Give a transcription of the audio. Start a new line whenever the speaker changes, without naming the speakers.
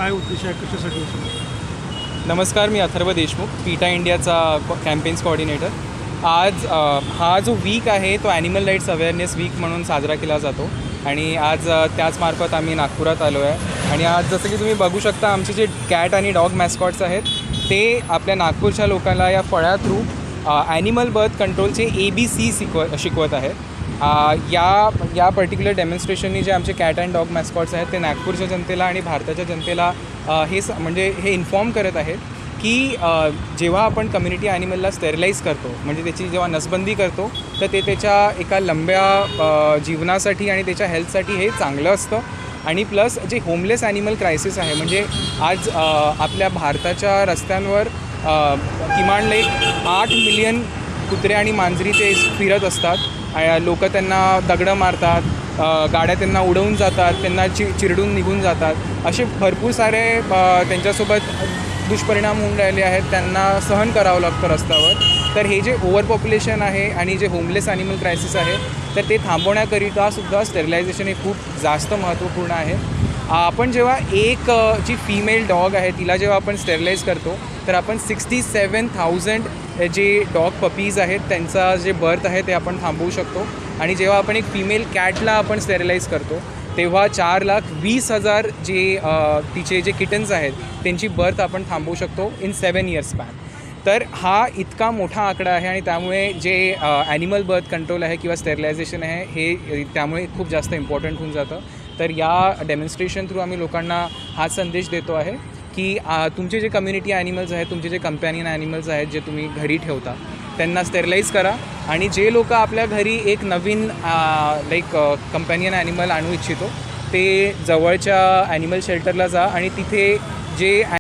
काय उद्देश आहे, कशासाठी असेल?
नमस्कार, मी अथर्व देशमुख, पीटा इंडियाचा कॅम्पेन्स कोऑर्डिनेटर. आज हा जो वीक आहे तो ॲनिमल राईट्स अवेअरनेस वीक म्हणून साजरा केला जातो आणि आज त्याचमार्फत आम्ही नागपुरात आलो आहे. आणि आज जसं की तुम्ही बघू शकता, आमचे जे कॅट आणि डॉग मॅस्कॉट्स आहेत ते आपल्या नागपूरच्या लोकांना या फळ्या थ्रू ॲनिमल बर्थ कंट्रोलचे ABC शिकवत आहेत. या पर्टिक्युलर डेमॉन्स्ट्रेशननी जे आमचे कॅट अँड डॉग मॅस्कॉट्स आहेत ते नागपूरच्या जनतेला आणि भारताच्या जनतेला हे इन्फॉर्म करत आहेत की जेव्हा आपण कम्युनिटी ॲनिमलला स्टेरिलाईज करतो, म्हणजे त्याची जेव्हा नसबंदी करतो, तर ते त्याच्या एका लंब्या जीवनासाठी आणि त्याच्या हेल्थसाठी हे चांगलं असतं. आणि प्लस जे होमलेस ॲनिमल क्रायसिस आहे, म्हणजे आज आपल्या भारताच्या रस्त्यांवर किमान 8 मिलियन कुत्रे आणि मांजरी ते फिरत असतात. लोक त्यांना दगडं मारतात, गाड्या त्यांना उडवून जातात, त्यांना चिरडून निघून जातात. असे भरपूर सारे त्यांच्यासोबत दुष्परिणाम होऊन राहिले आहेत, त्यांना सहन करावं लागतं रस्त्यावर. तर हे जे ओव्हर पॉप्युलेशन आहे आणि जे होमलेस ॲनिमल क्रायसिस आहे, तर ते थांबवण्याकरिता सुद्धा स्टेरिलायझेशन हे खूप जास्त महत्त्वपूर्ण आहे. आपण जेव्हा जी फिमेल डॉग आहे तिला जेव्हा आपण स्टेरिलाईज करतो, तर आपण 67,000 जे डॉग पपीज आहेत त्यांचा जे बर्थ आहे ते आपण थांबवू शकतो. आणि जेव्हा आपण एक फिमेल कॅटला आपण स्टेरिलाईज करतो, तेव्हा 4,20,000 तिचे जे किटन्स आहेत त्यांची बर्थ आपण थांबवू शकतो इन 7 इयर्स स्पॅन. तर हा इतका मोठा आकडा आहे आणि त्यामुळे जे ॲनिमल बर्थ कंट्रोल आहे किंवा स्टेरिलायझेशन आहे हे त्यामुळे खूप जास्त इम्पॉर्टंट होऊन जातं. तर या डेमॉन्स्ट्रेशन थ्रू आम्ही लोकांना हा संदेश देतो आहे की तुमचे जे कम्युनिटी ॲनिमल्स आहेत, तुमचे जे कंपॅनियन ॲनिमल्स आहेत जे तुम्ही घरी ठेवता, त्यांना स्टेरिलाईज करा. आणि जे लोक आपल्या घरी एक नवीन कंपॅनियन ॲनिमल आणू इच्छितो, ते जवळच्या ॲनिमल शेल्टरला जा आणि तिथे जे